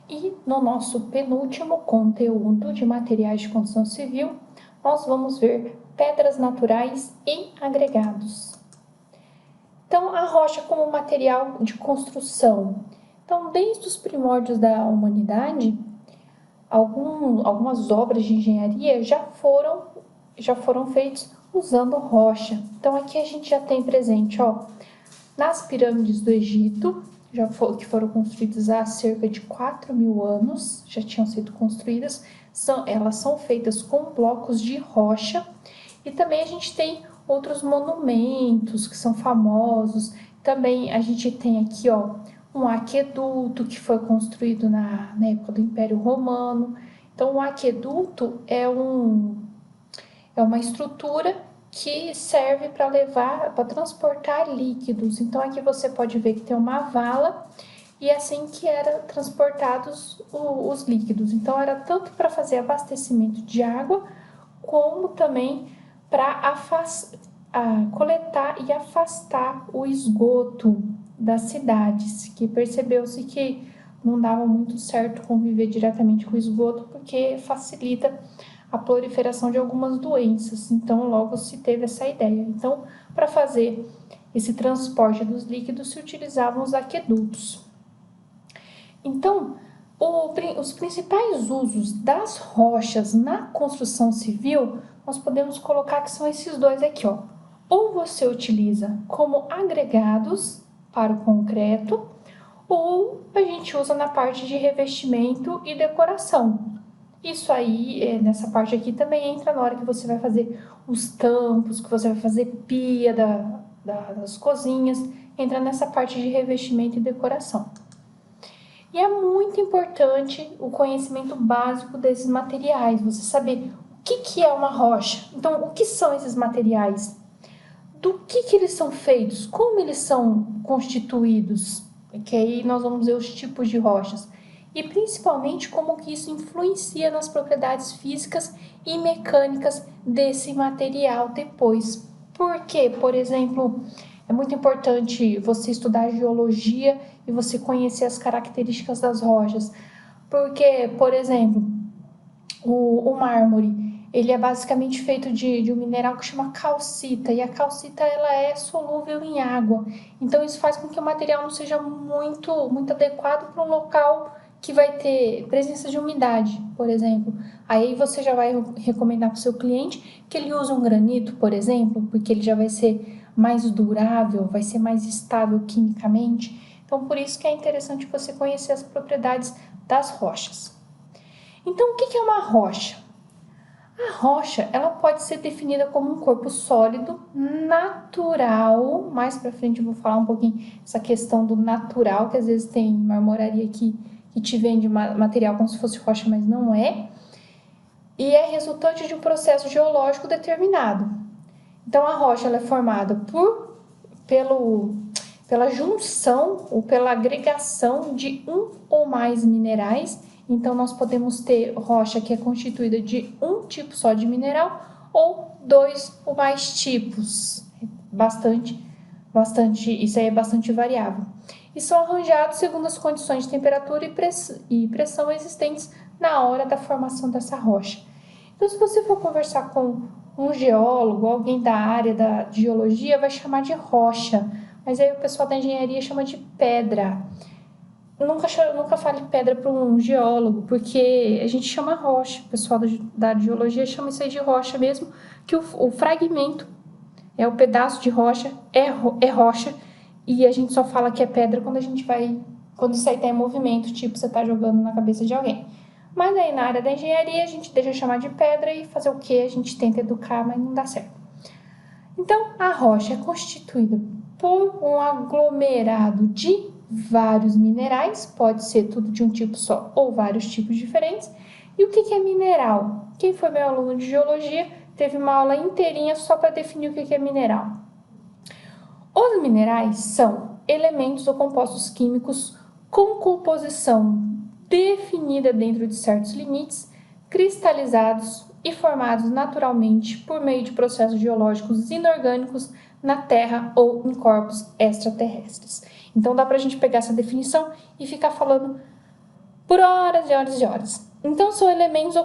E no nosso penúltimo conteúdo de materiais de construção civil, nós vamos ver pedras naturais e agregados. Então, a rocha como material de construção. Então, desde os primórdios da humanidade, algumas obras de engenharia já foram feitas usando rocha. Então, aqui a gente já tem presente, nas pirâmides do Egito, que foram construídas há cerca de 4.000 anos, já tinham sido construídas, elas são feitas com blocos de rocha. E também a gente tem outros monumentos que são famosos. Também a gente tem aqui, um aqueduto que foi construído na época do Império Romano. Então, o aqueduto é uma estrutura que serve para transportar líquidos. Então, aqui você pode ver que tem uma vala e é assim que eram transportados os líquidos. Então, era tanto para fazer abastecimento de água, como também para coletar e afastar o esgoto das cidades, que percebeu-se que não dava muito certo conviver diretamente com o esgoto, porque facilita a proliferação de algumas doenças. Então, logo se teve essa ideia. Então, para fazer esse transporte dos líquidos, se utilizavam os aquedutos. Então, os principais usos das rochas na construção civil, nós podemos colocar que são esses dois aqui, Ou você utiliza como agregados para o concreto, ou a gente usa na parte de revestimento e decoração. Isso aí, nessa parte aqui, também entra na hora que você vai fazer os tampos, que você vai fazer pia das cozinhas, entra nessa parte de revestimento e decoração. E é muito importante o conhecimento básico desses materiais, você saber o que é uma rocha. Então, o que são esses materiais? Do que eles são feitos? Como eles são constituídos? Que aí nós vamos ver os tipos de rochas. E principalmente como que isso influencia nas propriedades físicas e mecânicas desse material depois. Porque, por exemplo, é muito importante você estudar geologia e você conhecer as características das rochas. Porque, por exemplo, o mármore, ele é basicamente feito de um mineral que chama calcita, e a calcita ela é solúvel em água. Então isso faz com que o material não seja muito adequado para um local que vai ter presença de umidade, por exemplo. Aí você já vai recomendar para o seu cliente que ele use um granito, por exemplo, porque ele já vai ser mais durável, vai ser mais estável quimicamente. Então, por isso que é interessante você conhecer as propriedades das rochas. Então, o que é uma rocha? A rocha, ela pode ser definida como um corpo sólido, natural. Mais para frente eu vou falar um pouquinho essa questão do natural, que às vezes tem marmoraria que te vende material como se fosse rocha, mas não é. E é resultante de um processo geológico determinado. Então, a rocha ela é formada pela junção ou pela agregação de um ou mais minerais. Então, nós podemos ter rocha que é constituída de um tipo só de mineral ou dois ou mais tipos. Isso aí é bastante variável. E são arranjados segundo as condições de temperatura e pressão existentes na hora da formação dessa rocha. Então, se você for conversar com um geólogo, alguém da área da geologia, vai chamar de rocha, mas aí o pessoal da engenharia chama de pedra. Nunca fale pedra para um geólogo, porque a gente chama rocha, o pessoal da geologia chama isso aí de rocha mesmo, que o fragmento é o pedaço de rocha, é rocha, e a gente só fala que é pedra quando isso aí tá em movimento, tipo você tá jogando na cabeça de alguém. Mas aí na área da engenharia a gente deixa chamar de pedra e fazer o que? A gente tenta educar, mas não dá certo. Então, a rocha é constituída por um aglomerado de vários minerais, pode ser tudo de um tipo só ou vários tipos diferentes. E o que é mineral? Quem foi meu aluno de geologia teve uma aula inteirinha só para definir o que é mineral. Os minerais são elementos ou compostos químicos com composição definida dentro de certos limites, cristalizados e formados naturalmente por meio de processos geológicos inorgânicos na Terra ou em corpos extraterrestres. Então dá para a gente pegar essa definição e ficar falando por horas e horas e horas. Então, são elementos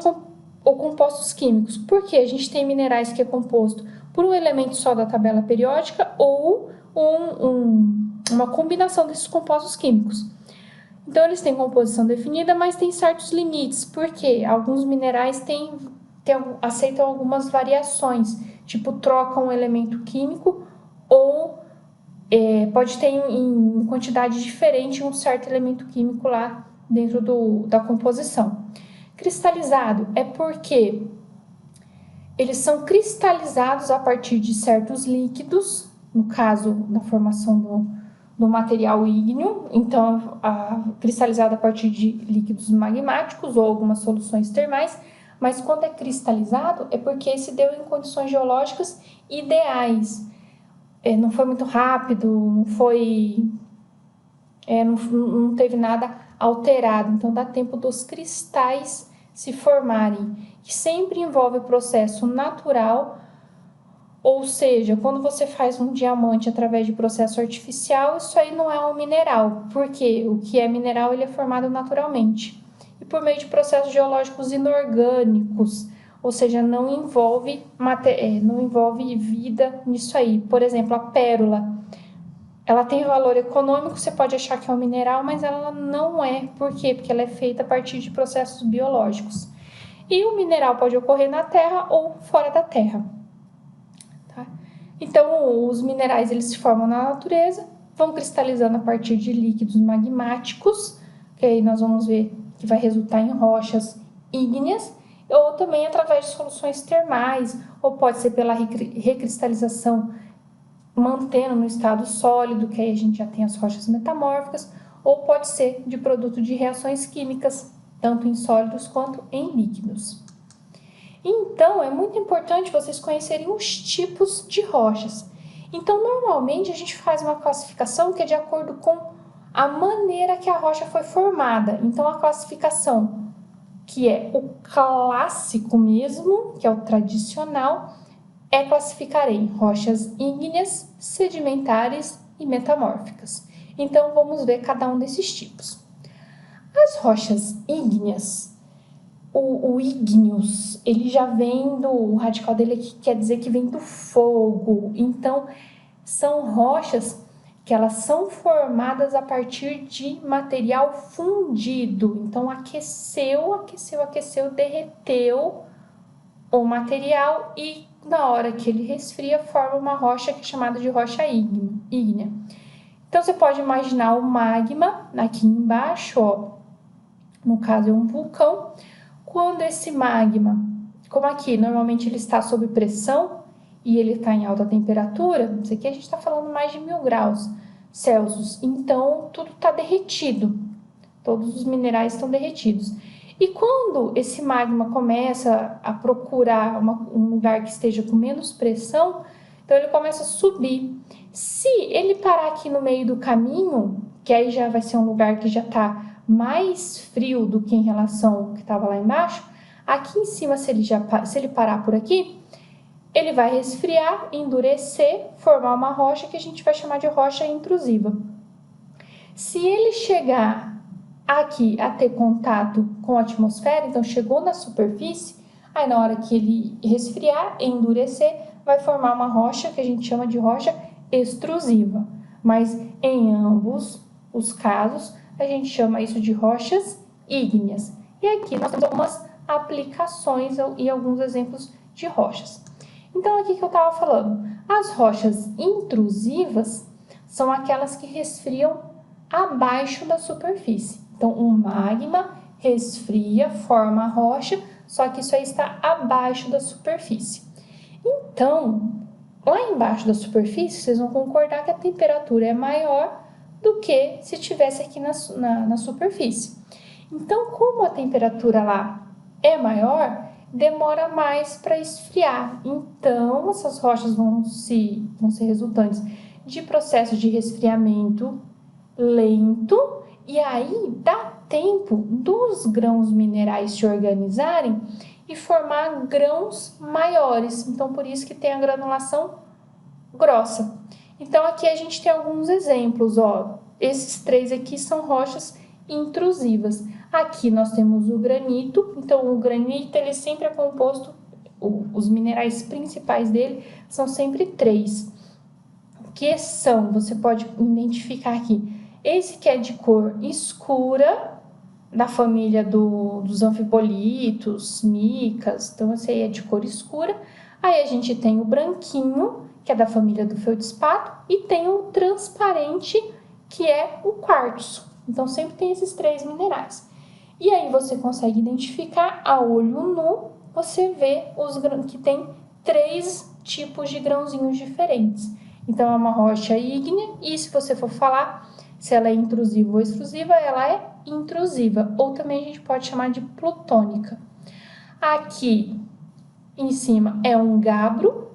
ou compostos químicos. Por quê? A gente tem minerais que é composto por um elemento só da tabela periódica ou uma combinação desses compostos químicos. Então, eles têm composição definida, mas tem certos limites, porque alguns minerais aceitam algumas variações, tipo trocam um elemento químico ou pode ter em quantidade diferente um certo elemento químico lá dentro da composição. Cristalizado é porque eles são cristalizados a partir de certos líquidos, no caso, na formação do material ígneo, então cristalizado a partir de líquidos magmáticos ou algumas soluções termais, mas quando é cristalizado é porque se deu em condições geológicas ideais. Não foi muito rápido, não teve nada alterado, então dá tempo dos cristais se formarem, que sempre envolve o processo natural, ou seja, quando você faz um diamante através de processo artificial, isso aí não é um mineral, porque o que é mineral ele é formado naturalmente, e por meio de processos geológicos inorgânicos, ou seja, não envolve vida nisso aí. Por exemplo, a pérola, ela tem valor econômico, você pode achar que é um mineral, mas ela não é. Por quê? Porque ela é feita a partir de processos biológicos. E o mineral pode ocorrer na Terra ou fora da Terra. Tá? Então, os minerais eles se formam na natureza, vão cristalizando a partir de líquidos magmáticos, que aí nós vamos ver que vai resultar em rochas ígneas, ou também através de soluções termais, ou pode ser pela recristalização mantendo no estado sólido, que aí a gente já tem as rochas metamórficas, ou pode ser de produto de reações químicas, tanto em sólidos quanto em líquidos. Então, é muito importante vocês conhecerem os tipos de rochas. Então, normalmente a gente faz uma classificação que é de acordo com a maneira que a rocha foi formada. Então, a classificação que é o clássico mesmo, que é o tradicional, classificar em rochas ígneas, sedimentares e metamórficas. Então, vamos ver cada um desses tipos. As rochas ígneas, o ígneos, ele já vem o radical dele aqui quer dizer que vem do fogo. Então, são rochas que elas são formadas a partir de material fundido. Então, aqueceu, derreteu o material e na hora que ele resfria, forma uma rocha que é chamada de rocha ígnea. Então, você pode imaginar o magma aqui embaixo, ó, no caso é um vulcão. Quando esse magma, como aqui, normalmente ele está sob pressão e ele está em alta temperatura, isso aqui a gente está falando mais de 1000 graus Celsius, então tudo está derretido, todos os minerais estão derretidos. E quando esse magma começa a procurar um lugar que esteja com menos pressão, então ele começa a subir. Se ele parar aqui no meio do caminho, que aí já vai ser um lugar que já está mais frio do que em relação ao que estava lá embaixo, aqui em cima, se ele parar por aqui, ele vai resfriar, endurecer, formar uma rocha que a gente vai chamar de rocha intrusiva. Se ele chegar aqui a ter contato com a atmosfera, então chegou na superfície, aí na hora que ele resfriar, endurecer, vai formar uma rocha que a gente chama de rocha extrusiva. Mas em ambos os casos, a gente chama isso de rochas ígneas. E aqui nós temos algumas aplicações e alguns exemplos de rochas. Então, aqui que eu estava falando, as rochas intrusivas são aquelas que resfriam abaixo da superfície. Então, o magma resfria, forma a rocha, só que isso aí está abaixo da superfície. Então, lá embaixo da superfície, vocês vão concordar que a temperatura é maior do que se estivesse aqui na superfície. Então, como a temperatura lá é maior, demora mais para esfriar. Então, essas rochas vão ser resultantes de processos de resfriamento lento, e aí dá tempo dos grãos minerais se organizarem e formar grãos maiores. Então, por isso que tem a granulação grossa. Então, aqui a gente tem alguns exemplos, ó. Esses três aqui são rochas intrusivas. Aqui nós temos o granito, então o granito ele sempre é composto, os minerais principais dele são sempre 3. Que são, você pode identificar aqui, esse que é de cor escura, da família dos anfibolitos, micas, então esse aí é de cor escura. Aí a gente tem o branquinho, que é da família do feldspato, e tem o transparente, que é o quartzo. Então sempre tem esses 3 minerais. E aí você consegue identificar a olho nu, você vê que tem 3 tipos de grãozinhos diferentes. Então é uma rocha ígnea, e se você for falar se ela é intrusiva ou extrusiva, ela é intrusiva, ou também a gente pode chamar de plutônica. Aqui em cima é um gabro,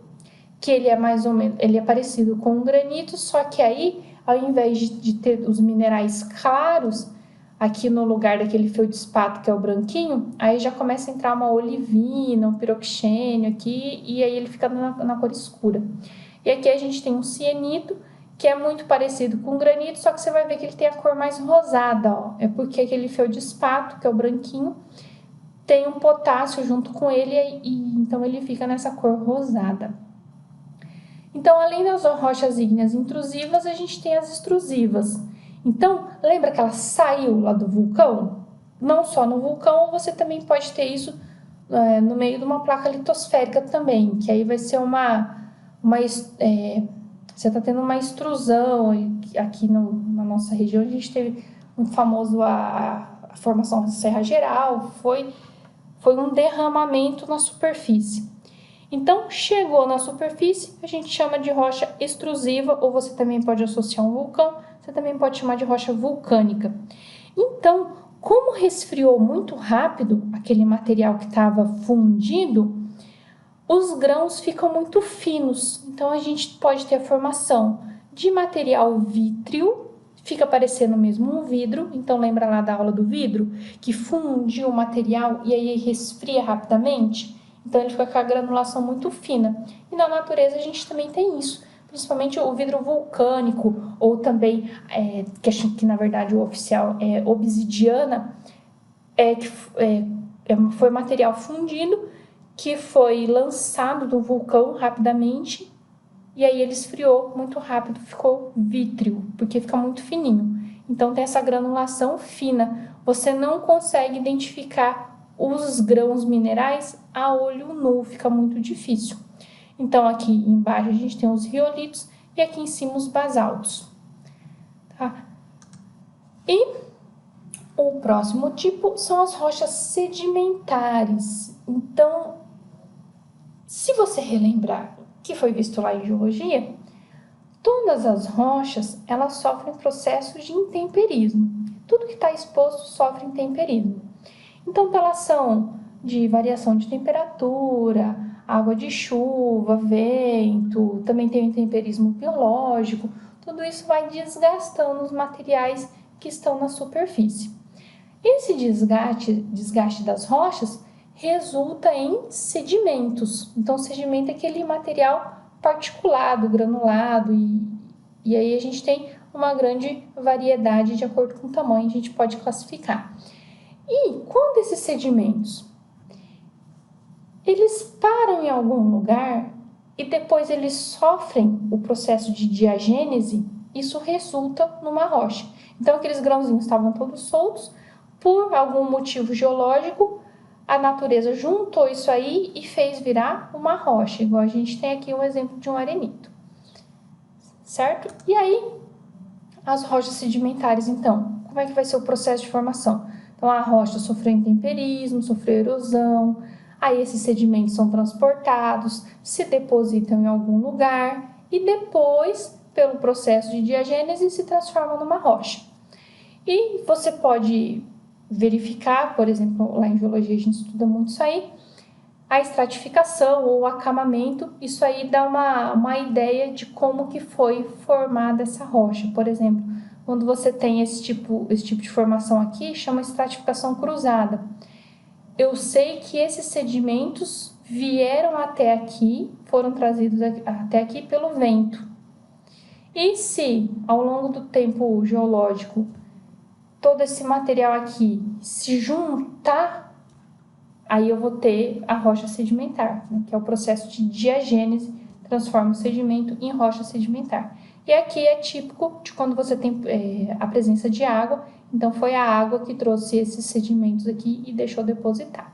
que ele é mais ou menos, ele é parecido com um granito, só que aí, ao invés de ter os minerais claros, aqui no lugar daquele feldspato que é o branquinho, aí já começa a entrar uma olivina, um piroxênio aqui, e aí ele fica na cor escura. E aqui a gente tem um cianito, que é muito parecido com o granito, só que você vai ver que ele tem a cor mais rosada, ó. É porque aquele feldspato, que é o branquinho, tem um potássio junto com ele, e então ele fica nessa cor rosada. Então, além das rochas ígneas intrusivas, a gente tem as extrusivas. Então, lembra que ela saiu lá do vulcão? Não só no vulcão, você também pode ter isso no meio de uma placa litosférica também, que aí vai ser você está tendo uma extrusão. Aqui na nossa região a gente teve muito famoso a formação da Serra Geral, foi um derramamento na superfície. Então, chegou na superfície, a gente chama de rocha extrusiva, ou você também pode associar um vulcão, você também pode chamar de rocha vulcânica. Então, como resfriou muito rápido aquele material que estava fundido, os grãos ficam muito finos, então a gente pode ter a formação de material vítreo, fica parecendo mesmo um vidro, então lembra lá da aula do vidro, que fundiu o material e aí resfria rapidamente? Então ele fica com a granulação muito fina, e na natureza a gente também tem isso, principalmente o vidro vulcânico, ou também, que na verdade o oficial é obsidiana, foi material fundido, que foi lançado do vulcão rapidamente, e aí ele esfriou muito rápido, ficou vítreo, porque fica muito fininho. Então tem essa granulação fina, você não consegue identificar os grãos minerais a olho nu, fica muito difícil. Então aqui embaixo a gente tem os riolitos e aqui em cima os basaltos. Tá? E o próximo tipo são as rochas sedimentares. Então, se você relembrar que foi visto lá em geologia, todas as rochas elas sofrem processos de intemperismo. Tudo que está exposto sofre intemperismo. Então, pela ação de variação de temperatura, água de chuva, vento, também tem o intemperismo biológico, tudo isso vai desgastando os materiais que estão na superfície. Esse desgaste das rochas resulta em sedimentos. Então, sedimento é aquele material particulado, granulado, e aí a gente tem uma grande variedade de acordo com o tamanho, a gente pode classificar. E quando esses sedimentos eles param em algum lugar e depois eles sofrem o processo de diagênese, isso resulta numa rocha. Então aqueles grãozinhos estavam todos soltos, por algum motivo geológico, a natureza juntou isso aí e fez virar uma rocha, igual a gente tem aqui um exemplo de um arenito, certo? E aí, as rochas sedimentares, então, como é que vai ser o processo de formação? Então, a rocha sofreu intemperismo, sofreu erosão, aí esses sedimentos são transportados, se depositam em algum lugar e depois, pelo processo de diagênese, se transformam numa rocha. E você pode verificar, por exemplo, lá em geologia a gente estuda muito isso aí, a estratificação ou o acamamento, isso aí dá uma ideia de como que foi formada essa rocha. Por exemplo, quando você tem esse tipo de formação aqui, chama estratificação cruzada. Eu sei que esses sedimentos vieram até aqui, foram trazidos até aqui pelo vento. E se, ao longo do tempo geológico, todo esse material aqui se juntar, aí eu vou ter a rocha sedimentar, né, que é o processo de diagênese, transforma o sedimento em rocha sedimentar. E aqui é típico de quando você tem a presença de água, então foi a água que trouxe esses sedimentos aqui e deixou depositar.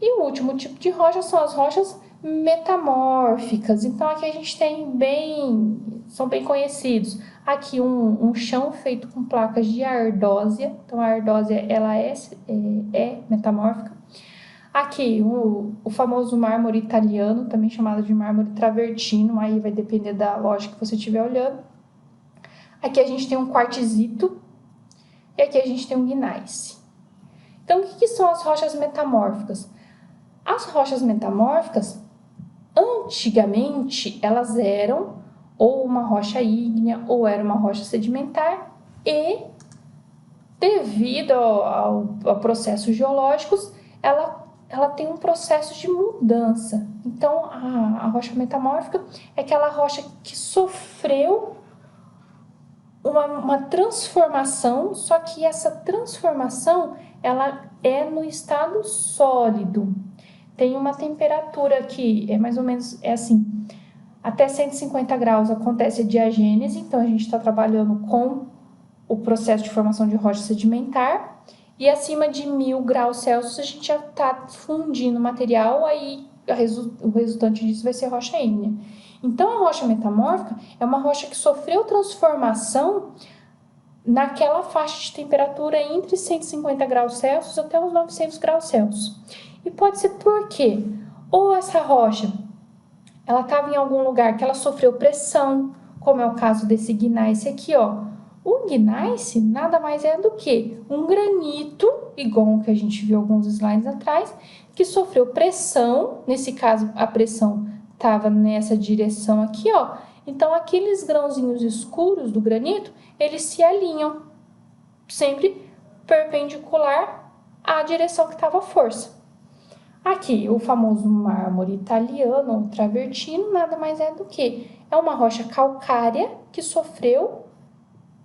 E o último tipo de rocha são as rochas metamórficas. Então aqui a gente tem são bem conhecidos. Aqui um chão feito com placas de ardósia. Então a ardósia ela é metamórfica. Aqui o famoso mármore italiano, também chamado de mármore travertino, aí vai depender da lógica que você estiver olhando. Aqui a gente tem um quartzito e aqui a gente tem um gneiss. Então o que são as rochas metamórficas? As rochas metamórficas, antigamente, elas eram ou uma rocha ígnea ou era uma rocha sedimentar e, devido ao processo geológicos, ela tem um processo de mudança. Então, a rocha metamórfica é aquela rocha que sofreu uma transformação, só que essa transformação ela é no estado sólido. Tem uma temperatura que é mais ou menos assim, até 150 graus acontece a diagênese, então a gente está trabalhando com o processo de formação de rocha sedimentar, e acima de 1000 graus Celsius a gente já está fundindo o material, aí o resultante disso vai ser rocha ígnea. Então a rocha metamórfica é uma rocha que sofreu transformação naquela faixa de temperatura entre 150 graus Celsius até os 900 graus Celsius. E pode ser por quê? Ou essa rocha ela estava em algum lugar que ela sofreu pressão, como é o caso desse gneiss aqui, ó. O gneiss nada mais é do que um granito, igual o que a gente viu alguns slides atrás, que sofreu pressão, nesse caso a pressão estava nessa direção aqui, ó. Então aqueles grãozinhos escuros do granito, eles se alinham sempre perpendicular à direção que estava a força. Aqui, o famoso mármore italiano, ou travertino, nada mais é do que é uma rocha calcária que sofreu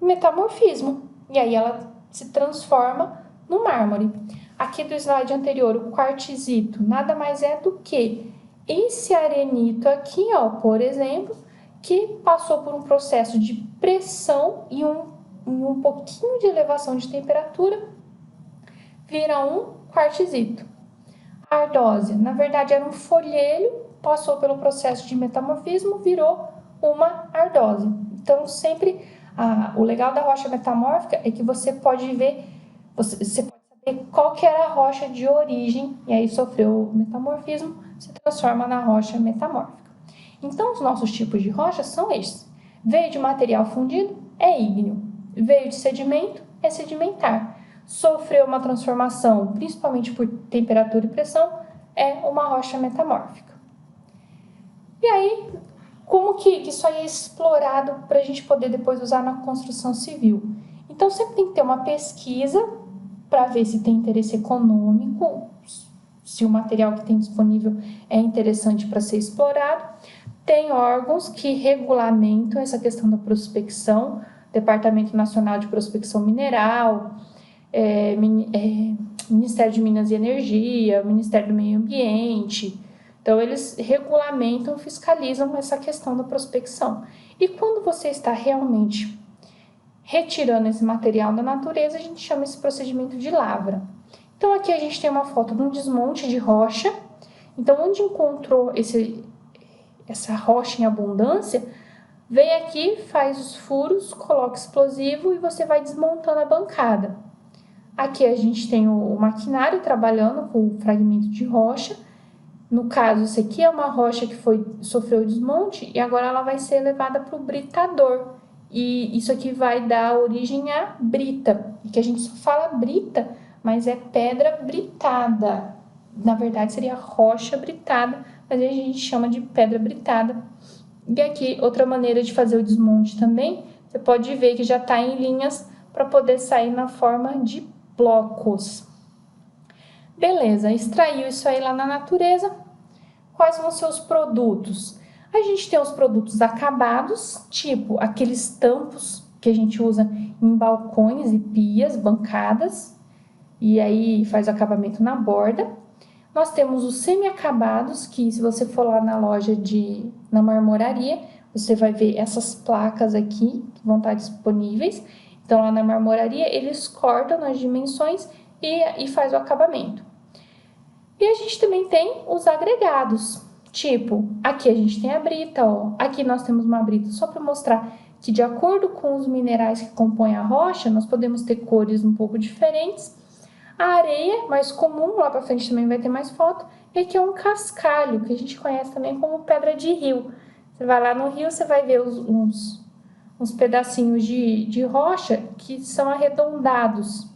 metamorfismo. E aí ela se transforma no mármore. Aqui do slide anterior, o quartzito, nada mais é do que esse arenito aqui, ó, por exemplo, que passou por um processo de pressão e um pouquinho de elevação de temperatura, vira um quartzito. A ardósia, na verdade, era um folheiro, passou pelo processo de metamorfismo, virou uma ardósia. Então, sempre, o legal da rocha metamórfica é que você pode ver, você pode saber qual que era a rocha de origem, e aí sofreu metamorfismo, se transforma na rocha metamórfica. Então, os nossos tipos de rocha são estes. Veio de material fundido, é ígneo. Veio de sedimento, é sedimentar. Sofreu uma transformação, principalmente por temperatura e pressão, é uma rocha metamórfica. E aí, como que isso aí é explorado para a gente poder depois usar na construção civil? Então, sempre tem que ter uma pesquisa para ver se tem interesse econômico, se o material que tem disponível é interessante para ser explorado. Tem órgãos que regulamentam essa questão da prospecção, Departamento Nacional de Prospecção Mineral, Ministério de Minas e Energia, Ministério do Meio Ambiente. Então, eles regulamentam, fiscalizam essa questão da prospecção. E quando você está realmente retirando esse material da natureza, a gente chama esse procedimento de lavra. Então, aqui a gente tem uma foto de um desmonte de rocha. Então, onde encontrou essa rocha em abundância, vem aqui, faz os furos, coloca explosivo e você vai desmontando a bancada. Aqui a gente tem o maquinário trabalhando com o fragmento de rocha. No caso, isso aqui é uma rocha que sofreu desmonte e agora ela vai ser levada para o britador. E isso aqui vai dar origem à brita, que a gente só fala brita, mas é pedra britada. Na verdade, seria rocha britada, mas a gente chama de pedra britada. E aqui, outra maneira de fazer o desmonte também, você pode ver que já está em linhas para poder sair na forma de blocos. Beleza, extraiu isso aí lá na natureza. Quais vão ser os produtos? A gente tem os produtos acabados, tipo aqueles tampos que a gente usa em balcões e pias, bancadas, e aí faz o acabamento na borda. Nós temos os semi-acabados, que se você for lá na loja na marmoraria, você vai ver essas placas aqui que vão estar disponíveis. Então, lá na marmoraria, eles cortam nas dimensões e faz o acabamento. E a gente também tem os agregados, tipo, aqui a gente tem a brita, ó. Aqui nós temos uma brita só para mostrar que, de acordo com os minerais que compõem a rocha, nós podemos ter cores um pouco diferentes. A areia, mais comum, lá para frente também vai ter mais foto, e aqui é um cascalho, que a gente conhece também como pedra de rio. Você vai lá no rio, você vai ver uns pedacinhos de rocha que são arredondados.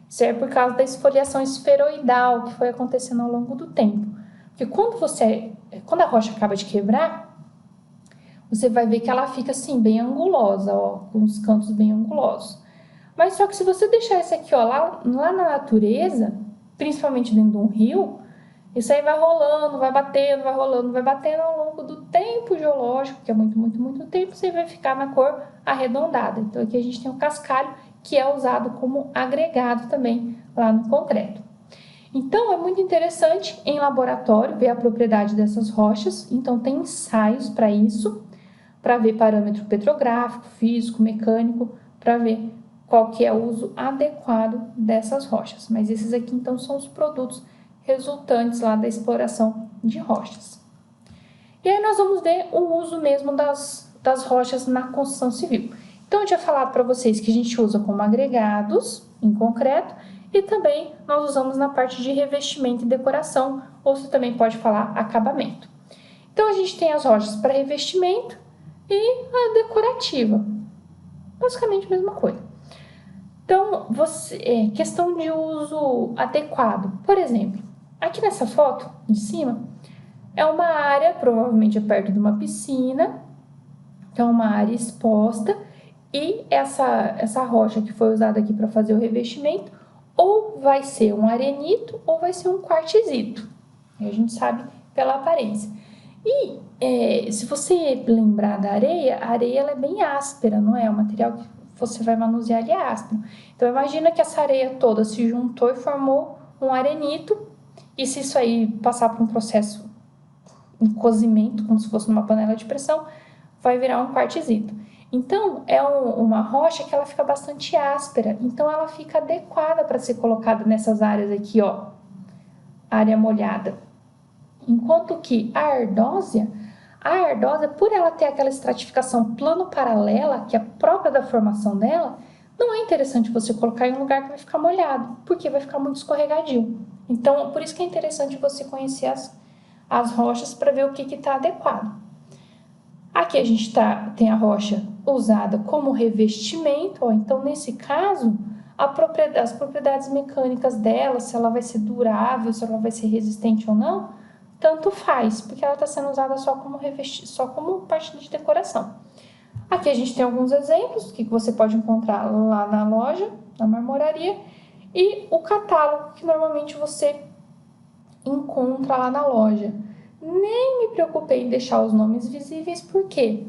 Isso é por causa da esfoliação esferoidal que foi acontecendo ao longo do tempo. Porque quando a rocha acaba de quebrar, você vai ver que ela fica assim, bem angulosa, ó, com os cantos bem angulosos. Mas só que se você deixar isso aqui, ó, lá na natureza, principalmente dentro de um rio, isso aí vai rolando, vai batendo, vai rolando, vai batendo ao longo do tempo geológico, que é muito, muito, muito tempo, você vai ficar na cor arredondada. Então aqui a gente tem o cascalho, que é usado como agregado também lá no concreto. Então é muito interessante em laboratório ver a propriedade dessas rochas, então tem ensaios para isso, para ver parâmetro petrográfico, físico, mecânico, para ver qual que é o uso adequado dessas rochas. Mas esses aqui então são os produtos resultantes lá da exploração de rochas. E aí nós vamos ver o uso mesmo das rochas na construção civil. Então eu tinha falado para vocês que a gente usa como agregados em concreto e também nós usamos na parte de revestimento e decoração, ou você também pode falar acabamento. Então a gente tem as rochas para revestimento e a decorativa, basicamente a mesma coisa. Então, questão de uso adequado. Por exemplo, aqui nessa foto de cima é uma área, provavelmente é perto de uma piscina, então uma área exposta, e essa rocha que foi usada aqui para fazer o revestimento, ou vai ser um arenito ou vai ser um quartzito. A gente sabe pela aparência. E se você lembrar da areia, a areia ela é bem áspera, não é? O material que você vai manusear ele é áspero. Então imagina que essa areia toda se juntou e formou um arenito, e se isso aí passar por um processo de cozimento, como se fosse numa panela de pressão, vai virar um quartzito. Então é uma rocha que ela fica bastante áspera, então ela fica adequada para ser colocada nessas áreas aqui, ó, área molhada. Enquanto que a ardósia, por ela ter aquela estratificação plano-paralela, que é própria da formação dela, não é interessante você colocar em um lugar que vai ficar molhado, porque vai ficar muito escorregadio. Então, por isso que é interessante você conhecer as rochas para ver o que está adequado. Aqui a gente tem a rocha usada como revestimento, ó, então nesse caso, as propriedades mecânicas dela, se ela vai ser durável, se ela vai ser resistente ou não, tanto faz, porque ela está sendo usada só como parte de decoração. Aqui a gente tem alguns exemplos que você pode encontrar lá na loja, na marmoraria, e o catálogo que normalmente você encontra lá na loja. Nem me preocupei em deixar os nomes visíveis, porque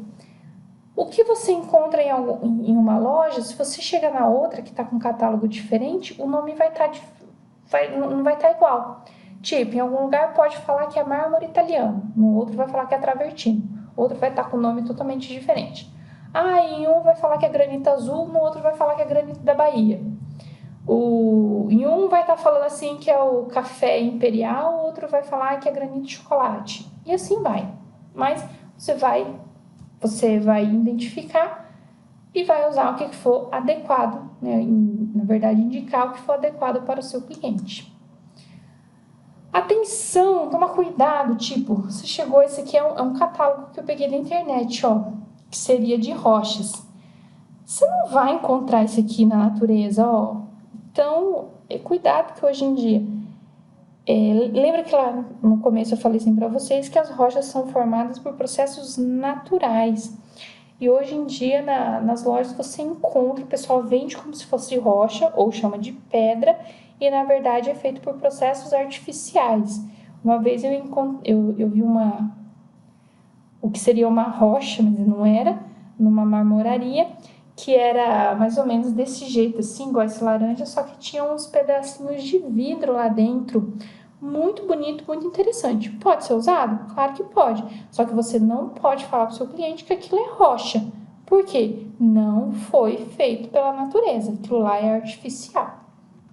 o que você encontra em uma loja, se você chega na outra que está com um catálogo diferente, o nome não vai estar igual. Tipo, em algum lugar pode falar que é mármore italiano, no outro vai falar que é travertino, outro vai estar com um nome totalmente diferente. Em um vai falar que é granito azul, no outro vai falar que é granito da Bahia. Em um vai estar falando assim que é o café imperial, o outro vai falar que é granito de chocolate. E assim vai. Mas você vai identificar e vai usar o que for adequado, né? Na verdade, indicar o que for adequado para o seu cliente. Atenção, toma cuidado, tipo, você chegou, esse aqui é um catálogo que eu peguei na internet, ó, que seria de rochas. Você não vai encontrar isso aqui na natureza, ó. Então, cuidado que hoje em dia... lembra que lá no começo eu falei assim para vocês que as rochas são formadas por processos naturais. E hoje em dia, nas lojas, você encontra, o pessoal vende como se fosse rocha, ou chama de pedra, e na verdade é feito por processos artificiais. Uma vez eu vi o que seria uma rocha, mas não era, numa marmoraria, que era mais ou menos desse jeito, assim, igual esse laranja, só que tinha uns pedacinhos de vidro lá dentro. Muito bonito, muito interessante. Pode ser usado? Claro que pode. Só que você não pode falar para o seu cliente que aquilo é rocha. Por quê? Não foi feito pela natureza. Aquilo lá é artificial.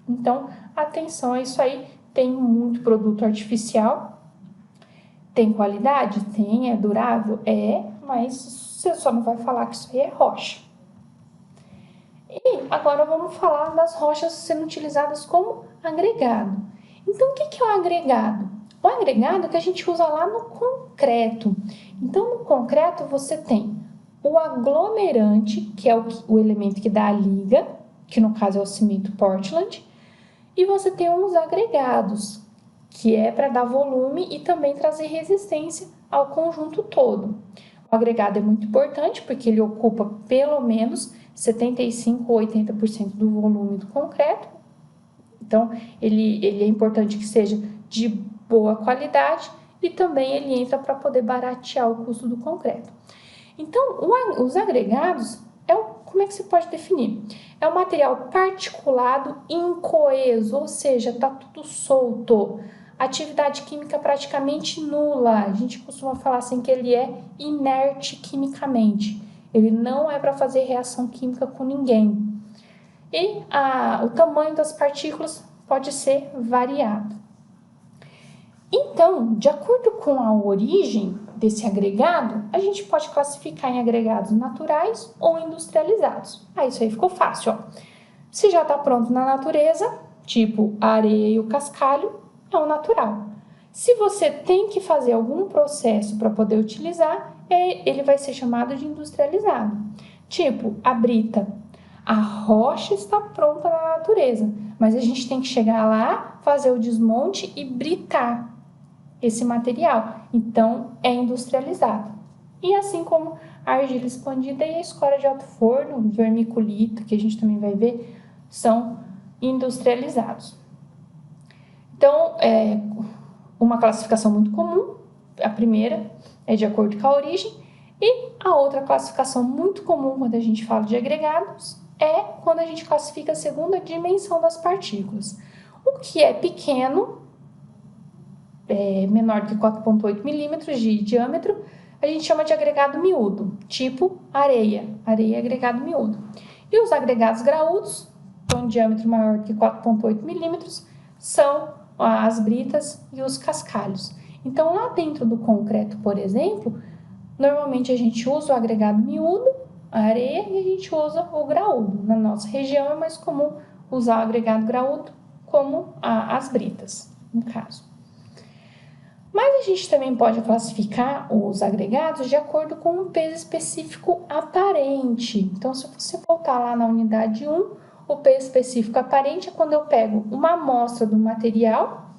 Então, atenção a isso aí. Tem muito produto artificial. Tem qualidade? Tem. É durável? É. Mas você só não vai falar que isso aí é rocha. E agora vamos falar das rochas sendo utilizadas como agregado. Então, o que é o agregado? O agregado é que a gente usa lá no concreto. Então, no concreto você tem o aglomerante, que é o elemento que dá a liga, que no caso é o cimento Portland, e você tem uns agregados, que é para dar volume e também trazer resistência ao conjunto todo. O agregado é muito importante porque ele ocupa pelo menos 75 ou 80% do volume do concreto. Então, ele é importante que seja de boa qualidade e também ele entra para poder baratear o custo do concreto. Então, os agregados, como é que se pode definir? É um material particulado incoeso, ou seja, está tudo solto. Atividade química praticamente nula. A gente costuma falar assim que ele é inerte quimicamente. Ele não é para fazer reação química com ninguém. E o tamanho das partículas pode ser variado. Então, de acordo com a origem desse agregado, a gente pode classificar em agregados naturais ou industrializados. Isso aí ficou fácil, ó. Se já está pronto na natureza, tipo a areia e o cascalho, é o natural. Se você tem que fazer algum processo para poder utilizar, ele vai ser chamado de industrializado. Tipo a brita. A rocha está pronta na natureza, mas a gente tem que chegar lá, fazer o desmonte e britar esse material. Então, é industrializado. E assim como a argila expandida e a escória de alto forno, o vermiculito, que a gente também vai ver, são industrializados. Então, uma classificação muito comum, a primeira é de acordo com a origem, e a outra classificação muito comum quando a gente fala de agregados é quando a gente classifica segundo a dimensão das partículas. O que é pequeno, menor que 4,8 milímetros de diâmetro, a gente chama de agregado miúdo, tipo areia. Areia é agregado miúdo. E os agregados graúdos, com diâmetro maior que 4,8 milímetros, são as britas e os cascalhos. Então, lá dentro do concreto, por exemplo, normalmente a gente usa o agregado miúdo, a areia, e a gente usa o graúdo. Na nossa região é mais comum usar o agregado graúdo como as britas, no caso. Mas a gente também pode classificar os agregados de acordo com um peso específico aparente. Então, se você voltar lá na unidade 1, o peso específico aparente é quando eu pego uma amostra do material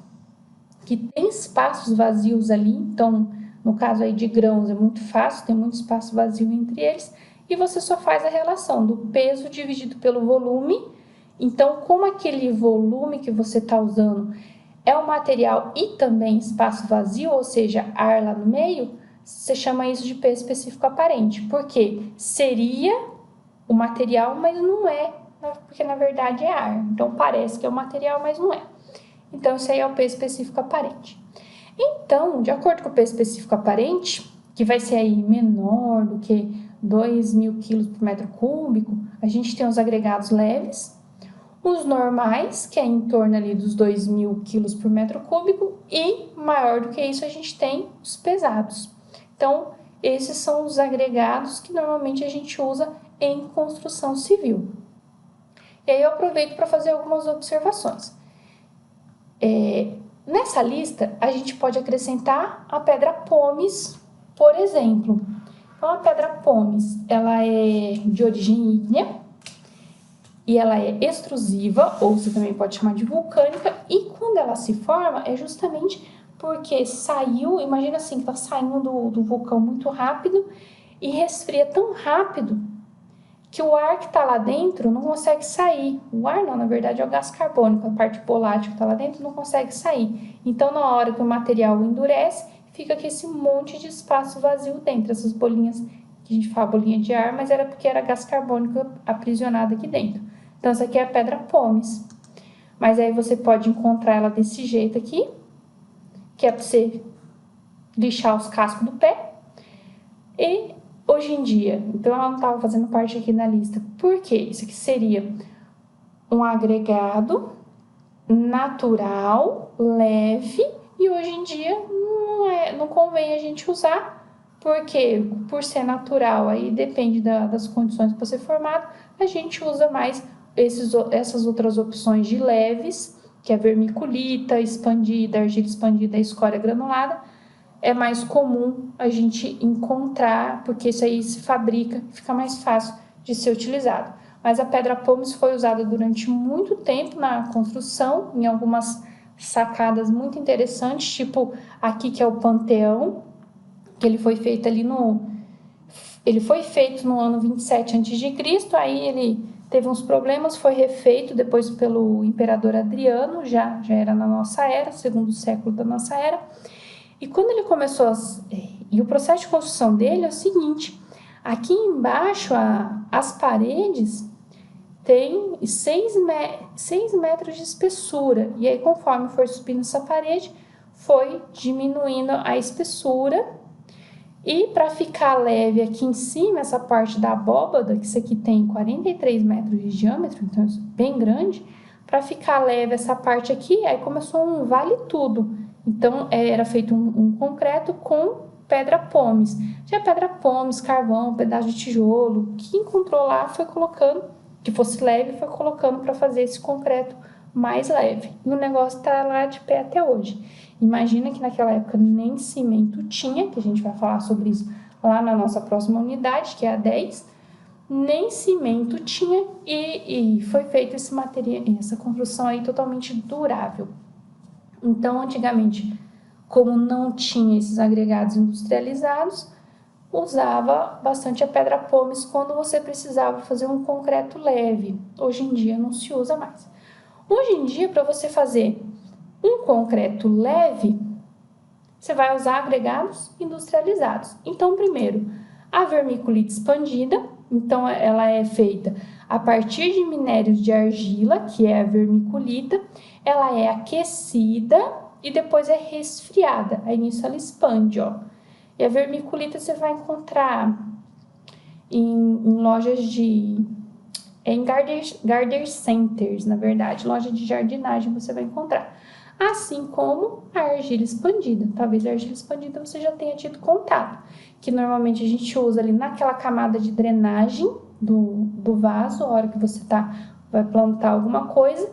que tem espaços vazios ali. Então, no caso aí de grãos é muito fácil, tem muito espaço vazio entre eles. E você só faz a relação do peso dividido pelo volume. Então, como aquele volume que você está usando é o material e também espaço vazio, ou seja, ar lá no meio, você chama isso de peso específico aparente. Porque seria o material, mas não é, porque na verdade é ar. Então, parece que é o material, mas não é. Então, isso aí é o peso específico aparente. Então, de acordo com o peso específico aparente, que vai ser aí menor do que 2.000 quilos por metro cúbico, a gente tem os agregados leves, os normais, que é em torno ali dos 2.000 quilos por metro cúbico, e maior do que isso a gente tem os pesados. Então, esses são os agregados que normalmente a gente usa em construção civil. E aí eu aproveito para fazer algumas observações. Nessa lista, a gente pode acrescentar a pedra pómez, por exemplo. Então, a pedra pómez, ela é de origem ígnea e ela é extrusiva, ou você também pode chamar de vulcânica, e quando ela se forma é justamente porque saiu, imagina assim, que está saindo do vulcão muito rápido e resfria tão rápido que o ar que está lá dentro não consegue sair. O ar não, na verdade, é o gás carbônico, a parte volátil que está lá dentro não consegue sair. Então, na hora que o material endurece, fica aqui esse monte de espaço vazio dentro, essas bolinhas que a gente fala bolinha de ar, mas era porque era gás carbônico aprisionado aqui dentro. Então, essa aqui é a pedra pómez. Mas aí você pode encontrar ela desse jeito aqui, que é para você lixar os cascos do pé. E hoje em dia, então ela não estava fazendo parte aqui na lista. Por quê? Isso aqui seria um agregado natural, leve, e hoje em dia não convém a gente usar, porque por ser natural, aí depende das condições para ser formado, a gente usa mais essas outras opções de leves, que é vermiculita, expandida, argila expandida, escória granulada. É mais comum a gente encontrar, porque isso aí se fabrica, fica mais fácil de ser utilizado. Mas a pedra pómez foi usada durante muito tempo na construção, em algumas sacadas muito interessantes, tipo aqui que é o Panteão, que ele foi feito ali ele foi feito no ano 27 a.C., aí ele teve uns problemas, foi refeito depois pelo imperador Adriano, já era na nossa era, segundo século da nossa era. E quando ele começou, e o processo de construção dele é o seguinte, aqui embaixo as paredes tem 6 metros de espessura, e aí conforme for subindo essa parede, foi diminuindo a espessura. E para ficar leve aqui em cima, essa parte da abóbada, que isso aqui tem 43 metros de diâmetro, então é bem grande, para ficar leve essa parte aqui, aí começou um vale tudo. Então era feito um concreto com pedra pómez. Tinha pedra pómez, carvão, pedaço de tijolo, que encontrou lá foi colocando, que fosse leve, foi colocando para fazer esse concreto mais leve. E o negócio está lá de pé até hoje. Imagina que naquela época nem cimento tinha, que a gente vai falar sobre isso lá na nossa próxima unidade, que é a 10, nem cimento tinha e foi feito esse material, essa construção aí totalmente durável. Então, antigamente, como não tinha esses agregados industrializados, usava bastante a pedra pómez quando você precisava fazer um concreto leve. Hoje em dia não se usa mais. Hoje em dia, para você fazer um concreto leve, você vai usar agregados industrializados. Então, primeiro, a vermiculita expandida. Então, ela é feita a partir de minérios de argila, que é a vermiculita. Ela é aquecida e depois é resfriada. Aí, nisso, ela expande, ó. E a vermiculita você vai encontrar em lojas em garden centers, na verdade. Loja de jardinagem você vai encontrar. Assim como a argila expandida. Talvez a argila expandida você já tenha tido contato, que normalmente a gente usa ali naquela camada de drenagem do vaso, a hora que você vai plantar alguma coisa.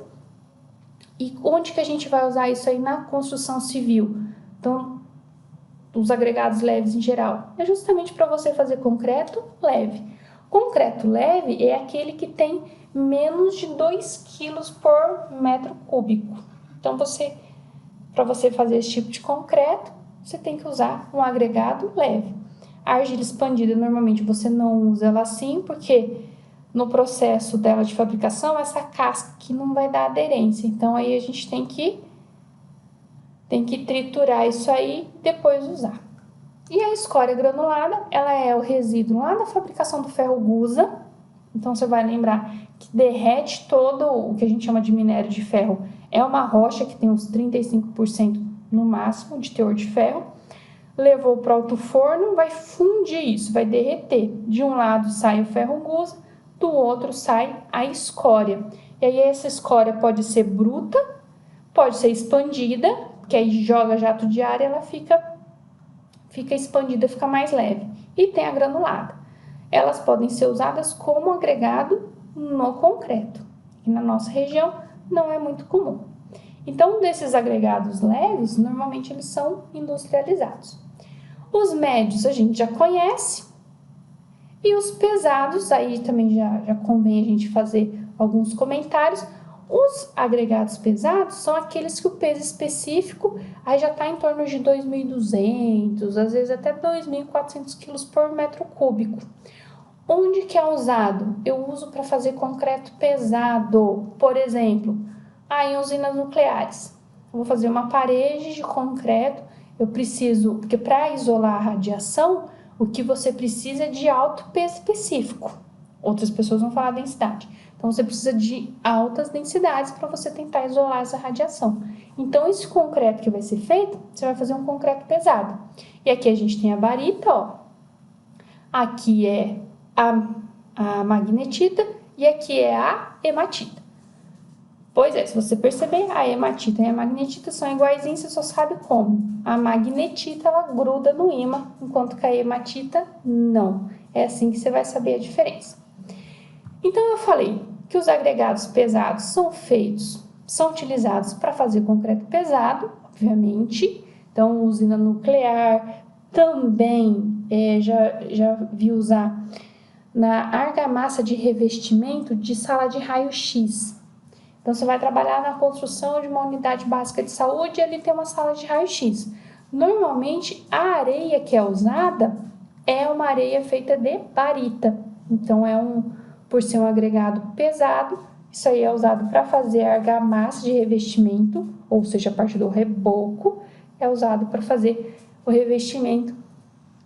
E onde que a gente vai usar isso aí na construção civil? Então, os agregados leves em geral, é justamente para você fazer concreto leve. Concreto leve é aquele que tem menos de 2 kg por metro cúbico. Então, para você fazer esse tipo de concreto, você tem que usar um agregado leve. A argila expandida, normalmente você não usa ela assim, porque no processo dela de fabricação, essa casca aqui não vai dar aderência. Então, aí a gente tem que triturar isso aí e depois usar. E a escória granulada, ela é o resíduo lá da fabricação do ferro gusa. Então, você vai lembrar que derrete todo o que a gente chama de minério de ferro. É uma rocha que tem uns 35% no máximo de teor de ferro. Levou para o alto forno, vai fundir isso, vai derreter. De um lado sai o ferro gusa, do outro sai a escória. E aí essa escória pode ser bruta, pode ser expandida, que aí joga jato de ar e ela fica expandida, fica mais leve. E tem a granulada. Elas podem ser usadas como agregado no concreto. E na nossa região não é muito comum. Então, desses agregados leves, normalmente eles são industrializados. Os médios a gente já conhece. E os pesados, aí também já convém a gente fazer alguns comentários. Os agregados pesados são aqueles que o peso específico aí já está em torno de 2.200, às vezes até 2.400 quilos por metro cúbico. Onde que é usado? Eu uso para fazer concreto pesado, por exemplo, em usinas nucleares. Eu vou fazer uma parede de concreto, eu preciso, porque para isolar a radiação, O que você precisa é de alto peso específico. Outras pessoas vão falar densidade. Então, você precisa de altas densidades para você tentar isolar essa radiação. Então, esse concreto que vai ser feito, você vai fazer um concreto pesado. E aqui a gente tem a barita, ó. Aqui é a magnetita e aqui é a hematita. Pois é, se você perceber, a hematita e a magnetita são iguaizinhos, você só sabe como. A magnetita, ela gruda no ímã, enquanto que a hematita, não. É assim que você vai saber a diferença. Então, eu falei que os agregados pesados são utilizados para fazer concreto pesado, obviamente. Então, usina nuclear, também já vi usar na argamassa de revestimento de sala de raio-x. Então, você vai trabalhar na construção de uma unidade básica de saúde e ali tem uma sala de raio-x. Normalmente, a areia que é usada é uma areia feita de barita. Então, por ser um agregado pesado, isso aí é usado para fazer a argamassa de revestimento, ou seja, a parte do reboco, é usado para fazer o revestimento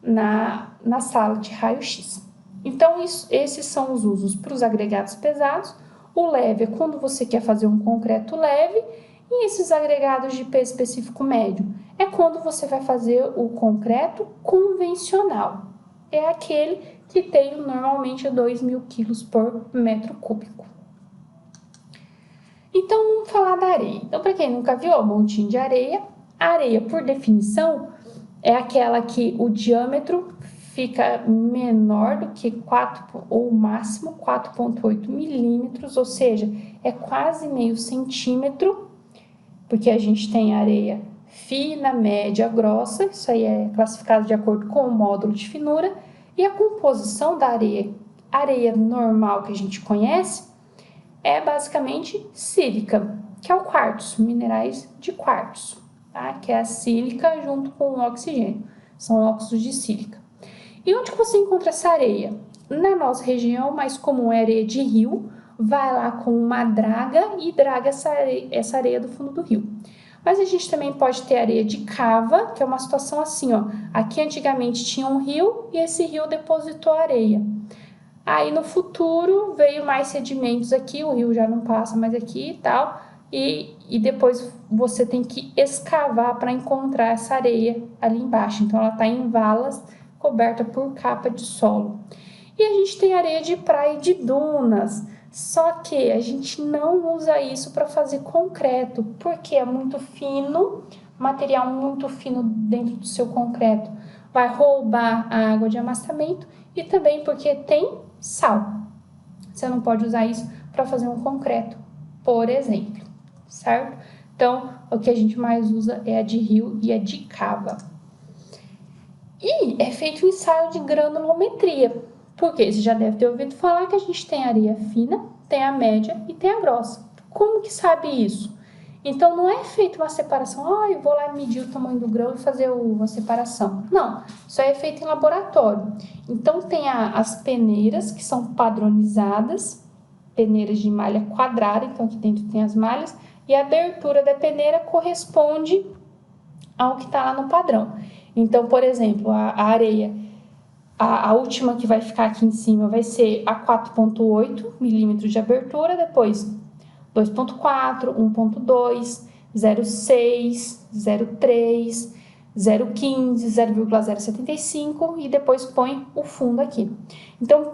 na sala de raio-x. Então, esses são os usos para os agregados pesados. O leve é quando você quer fazer um concreto leve, e esses agregados de peso específico médio é quando você vai fazer o concreto convencional. É aquele que tem normalmente 2.000 quilos por metro cúbico. Então, vamos falar da areia. Então, para quem nunca viu, um montinho de areia. A areia, por definição, é aquela que o diâmetro fica menor do que 4, ou máximo 4,8 milímetros, ou seja, é quase meio centímetro, porque a gente tem areia fina, média, grossa, isso aí é classificado de acordo com o módulo de finura, e a composição da areia normal que a gente conhece, é basicamente sílica, que é o quartzo, minerais de quartzo, tá? Que é a sílica junto com o oxigênio, são óxidos de sílica. E onde você encontra essa areia? Na nossa região, mais comum é areia de rio, vai lá com uma draga e draga essa areia do fundo do rio. Mas a gente também pode ter areia de cava, que é uma situação assim, ó. Aqui antigamente tinha um rio e esse rio depositou areia. Aí no futuro veio mais sedimentos aqui, o rio já não passa mais aqui e tal, e depois você tem que escavar para encontrar essa areia ali embaixo. Então ela está em valas, coberta por capa de solo. E a gente tem areia de praia e de dunas, só que a gente não usa isso para fazer concreto, porque é muito fino, material muito fino dentro do seu concreto. Vai roubar a água de amassamento e também porque tem sal. Você não pode usar isso para fazer um concreto, por exemplo, certo? Então, o que a gente mais usa é a de rio e a de cava. E é feito um ensaio de granulometria, porque você já deve ter ouvido falar que a gente tem areia fina, tem a média e tem a grossa. Como que sabe isso? Então, não é feita uma separação, eu vou lá medir o tamanho do grão e fazer a separação. Não, isso aí é feito em laboratório. Então, tem as peneiras, que são padronizadas, peneiras de malha quadrada, então aqui dentro tem as malhas, e a abertura da peneira corresponde ao que está lá no padrão. Então, por exemplo, a areia, a última que vai ficar aqui em cima vai ser a 4,8 milímetros de abertura, depois 2,4, 1,2, 0,6, 0,3, 0,15, 0,075 e depois põe o fundo aqui. Então,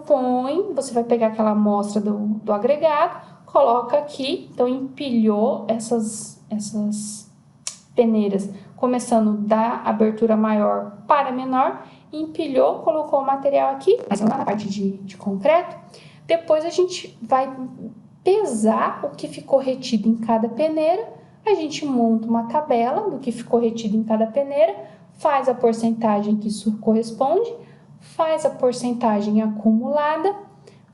você vai pegar aquela amostra do agregado, coloca aqui, então empilhou essas peneiras, começando da abertura maior para menor, empilhou, colocou o material aqui, mas lá na parte de concreto. Depois a gente vai pesar o que ficou retido em cada peneira, a gente monta uma tabela do que ficou retido em cada peneira, faz a porcentagem que isso corresponde, faz a porcentagem acumulada,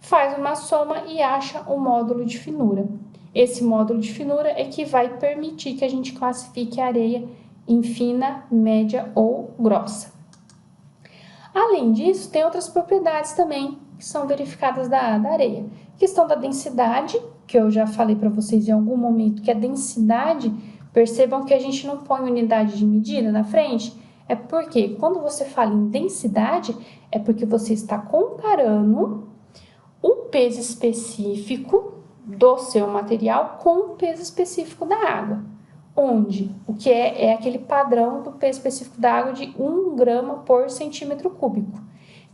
faz uma soma e acha o módulo de finura. Esse módulo de finura é que vai permitir que a gente classifique a areia em fina, média ou grossa. Além disso, tem outras propriedades também que são verificadas da areia. Questão da densidade, que eu já falei para vocês em algum momento, que a densidade, percebam que a gente não põe unidade de medida na frente, É porque quando você fala em densidade, é porque você está comparando o peso específico do seu material com o peso específico da água. Onde o que é aquele padrão do peso específico da água de 1 grama por centímetro cúbico.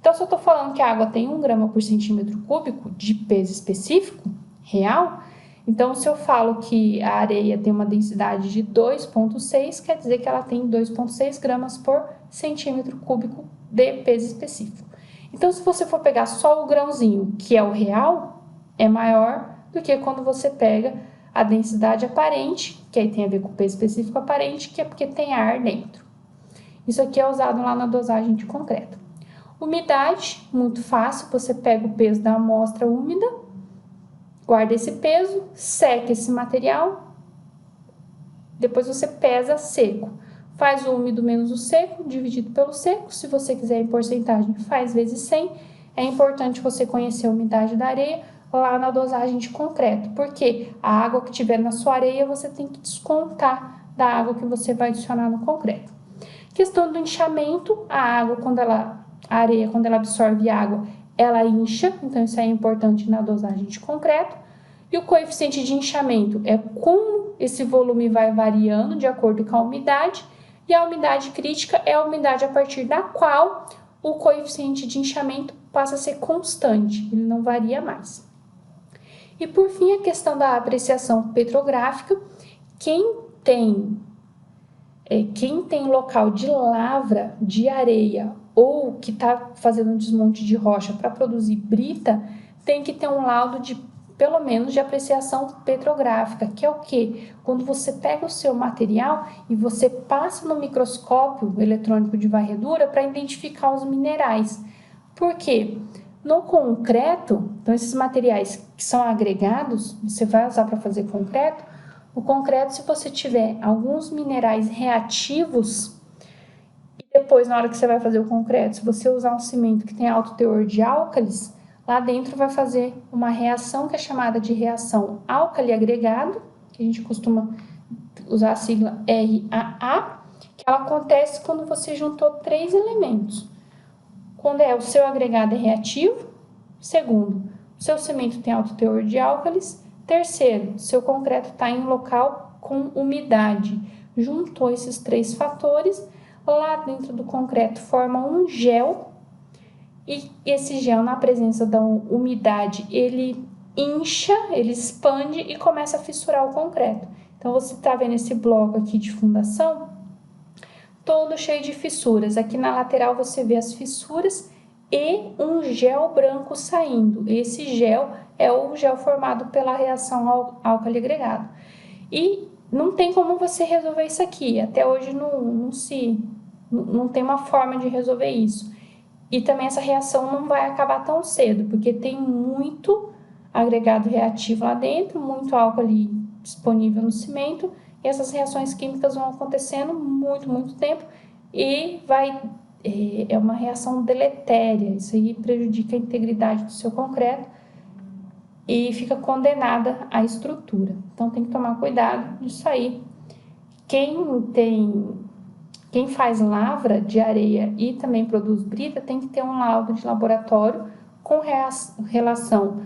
Então, se eu estou falando que a água tem 1 grama por centímetro cúbico de peso específico, real, então se eu falo que a areia tem uma densidade de 2,6, quer dizer que ela tem 2,6 gramas por centímetro cúbico de peso específico. Então, se você for pegar só o grãozinho, que é o real, é maior do que quando você pega a densidade aparente, que aí tem a ver com o peso específico aparente, que é porque tem ar dentro. Isso aqui é usado lá na dosagem de concreto. Umidade, muito fácil, você pega o peso da amostra úmida, guarda esse peso, seca esse material, depois você pesa seco. Faz o úmido menos o seco, dividido pelo seco. Se você quiser em porcentagem, faz vezes 100. É importante você conhecer a umidade da areia lá na dosagem de concreto, porque a água que tiver na sua areia, você tem que descontar da água que você vai adicionar no concreto. Questão do inchamento, a areia, quando ela absorve água, ela incha, então isso é importante na dosagem de concreto. E o coeficiente de inchamento é como esse volume vai variando de acordo com a umidade, e a umidade crítica é a umidade a partir da qual o coeficiente de inchamento passa a ser constante, ele não varia mais. E por fim, a questão da apreciação petrográfica. Quem tem local de lavra de areia ou que está fazendo um desmonte de rocha para produzir brita, tem que ter um laudo de, pelo menos, de apreciação petrográfica, que é o quê? Quando você pega o seu material e você passa no microscópio eletrônico de varredura para identificar os minerais. Por quê? No concreto, então esses materiais que são agregados, você vai usar para fazer concreto. No concreto, se você tiver alguns minerais reativos, e depois, na hora que você vai fazer o concreto, se você usar um cimento que tem alto teor de álcalis, lá dentro vai fazer uma reação que é chamada de reação álcali-agregado, que a gente costuma usar a sigla RAA, que ela acontece quando você juntou 3 elementos. Quando o seu agregado é reativo. Segundo, o seu cimento tem alto teor de álcalis. Terceiro, seu concreto está em um local com umidade. Juntou esses 3 fatores, lá dentro do concreto forma um gel, e esse gel, na presença da umidade, ele incha, ele expande e começa a fissurar o concreto. Então, você está vendo esse bloco aqui de fundação, todo cheio de fissuras. Aqui na lateral você vê as fissuras e um gel branco saindo. Esse gel é o gel formado pela reação álcali-agregado. E não tem como você resolver isso aqui. Até hoje não tem uma forma de resolver isso. E também essa reação não vai acabar tão cedo, porque tem muito agregado reativo lá dentro, muito álcali disponível no cimento, e essas reações químicas vão acontecendo muito tempo e é uma reação deletéria. Isso aí prejudica a integridade do seu concreto e fica condenada à estrutura. Então tem que tomar cuidado disso aí. Quem faz lavra de areia e também produz brita tem que ter um laudo de laboratório com relação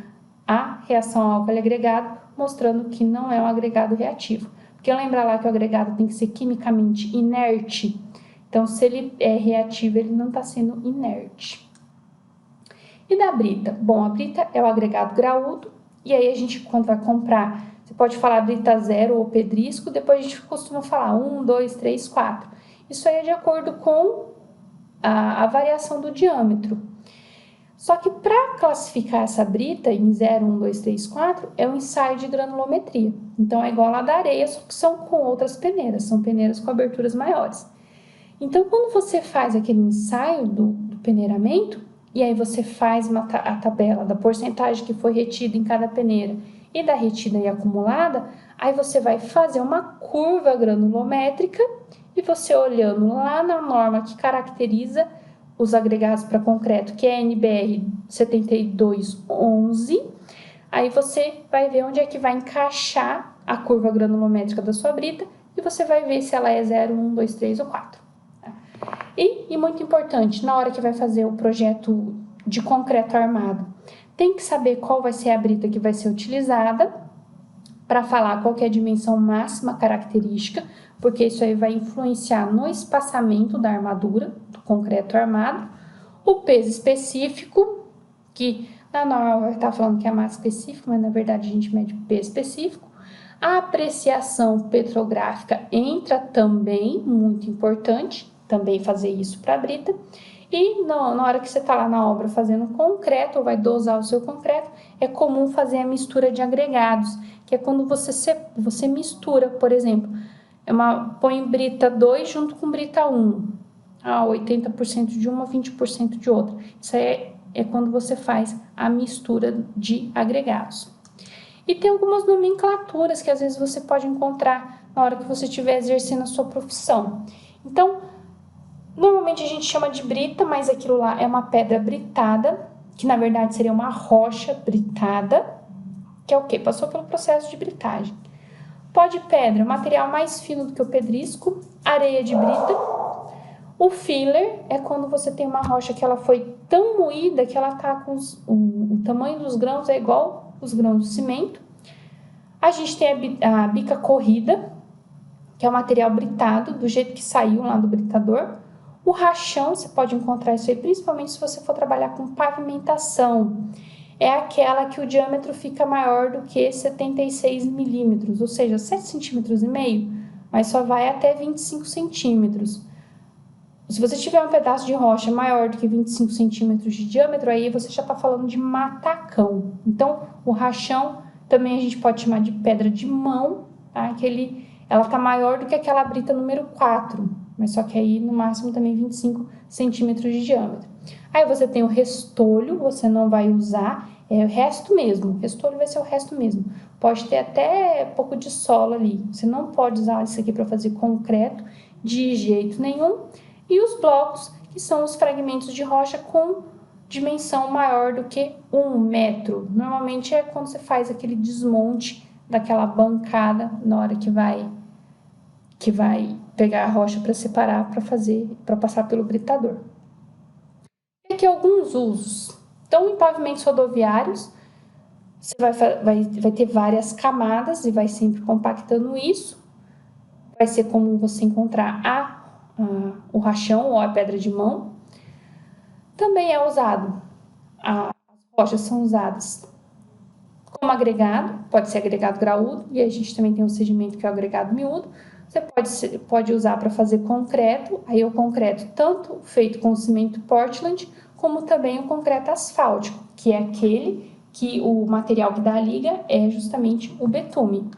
à reação álcali-agregado, mostrando que não é um agregado reativo. Porque lembra lá que o agregado tem que ser quimicamente inerte. Então, se ele é reativo, ele não está sendo inerte. E da brita? Bom, a brita é o agregado graúdo, e aí a gente, quando vai comprar, você pode falar brita 0 ou pedrisco, depois a gente costuma falar 1, 2, 3, 4. Isso aí é de acordo com a variação do diâmetro. Só que para classificar essa brita em 0, 1, 2, 3, 4, é um ensaio de granulometria. Então, é igual a da areia, só que são com outras peneiras, são peneiras com aberturas maiores. Então, quando você faz aquele ensaio do peneiramento, e aí você faz a tabela da porcentagem que foi retida em cada peneira e da retida e acumulada, aí você vai fazer uma curva granulométrica e você olhando lá na norma que caracteriza os agregados para concreto, que é a NBR 7211, aí você vai ver onde é que vai encaixar a curva granulométrica da sua brita e você vai ver se ela é 0, 1, 2, 3 ou 4. E muito importante, na hora que vai fazer o projeto de concreto armado, tem que saber qual vai ser a brita que vai ser utilizada, para falar qual que é a dimensão máxima característica, porque isso aí vai influenciar no espaçamento da armadura, do concreto armado, o peso específico, que na norma vai estar falando que é a massa específica, mas na verdade a gente mede o peso específico. A apreciação petrográfica entra também, muito importante, também fazer isso para a brita. E na hora que você está lá na obra fazendo concreto, ou vai dosar o seu concreto, é comum fazer a mistura de agregados, que é quando você mistura, por exemplo, põe brita 2 junto com brita 1, 80% de uma, 20% de outra. Isso aí é quando você faz a mistura de agregados. E tem algumas nomenclaturas que às vezes você pode encontrar na hora que você estiver exercendo a sua profissão. Então, normalmente a gente chama de brita, mas aquilo lá é uma pedra britada, que na verdade seria uma rocha britada, que é o quê? Passou pelo processo de britagem. Pó de pedra, material mais fino do que o pedrisco, areia de brita. O filler é quando você tem uma rocha que ela foi tão moída que ela tá com o tamanho dos grãos é igual os grãos de cimento. A gente tem a bica corrida, que é o material britado, do jeito que saiu lá do britador. O rachão, você pode encontrar isso aí, principalmente se você for trabalhar com pavimentação. É aquela que o diâmetro fica maior do que 76 milímetros, ou seja, 7,5 cm, mas só vai até 25 centímetros. Se você tiver um pedaço de rocha maior do que 25 centímetros de diâmetro, aí você já está falando de matacão. Então, o rachão também a gente pode chamar de pedra de mão, tá? Ela está maior do que aquela brita número 4, mas só que aí no máximo também 25 centímetros de diâmetro. Aí você tem o restolho, você não vai usar, é o resto mesmo, o restolho vai ser o resto mesmo. Pode ter até pouco de solo ali, você não pode usar isso aqui para fazer concreto de jeito nenhum. E os blocos, que são os fragmentos de rocha com dimensão maior do que 1 metro. Normalmente é quando você faz aquele desmonte daquela bancada na hora que vai pegar a rocha para separar, para passar pelo britador. E aqui alguns usos. Então, em pavimentos rodoviários, você vai ter várias camadas e vai sempre compactando isso. Vai ser comum você encontrar o rachão ou a pedra de mão. Também é usado, as rochas são usadas como agregado, pode ser agregado graúdo, e a gente também tem um sedimento que é o agregado miúdo. Você pode usar para fazer concreto, aí o concreto tanto feito com cimento Portland, como também o concreto asfáltico, que é aquele que o material que dá a liga é justamente o betume.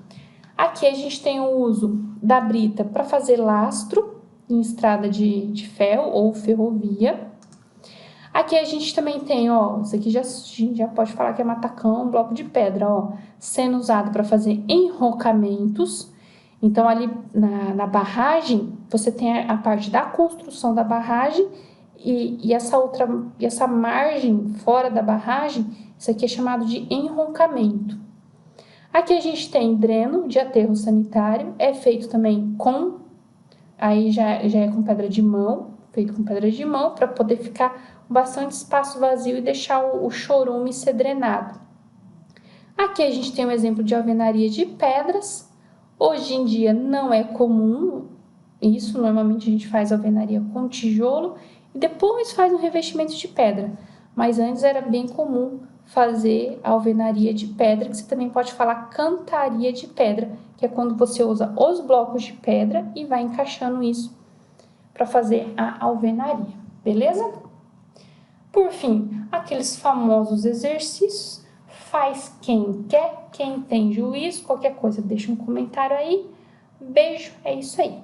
Aqui a gente tem o uso da brita para fazer lastro em estrada de ferro ou ferrovia. Aqui a gente também tem, isso aqui a gente já pode falar que é matacão, um bloco de pedra, sendo usado para fazer enrocamentos. Então, ali na barragem, você tem a parte da construção da barragem e essa margem fora da barragem, isso aqui é chamado de enroncamento. Aqui a gente tem dreno de aterro sanitário, é feito também aí já é com pedra de mão, feito com pedra de mão, para poder ficar bastante espaço vazio e deixar o chorume ser drenado. Aqui a gente tem um exemplo de alvenaria de pedras. Hoje em dia não é comum isso, normalmente a gente faz alvenaria com tijolo e depois faz um revestimento de pedra. Mas antes era bem comum fazer alvenaria de pedra, que você também pode falar cantaria de pedra, que é quando você usa os blocos de pedra e vai encaixando isso para fazer a alvenaria, beleza? Por fim, aqueles famosos exercícios, faz quem quer, quem tem juízo, qualquer coisa deixa um comentário aí. Beijo, é isso aí.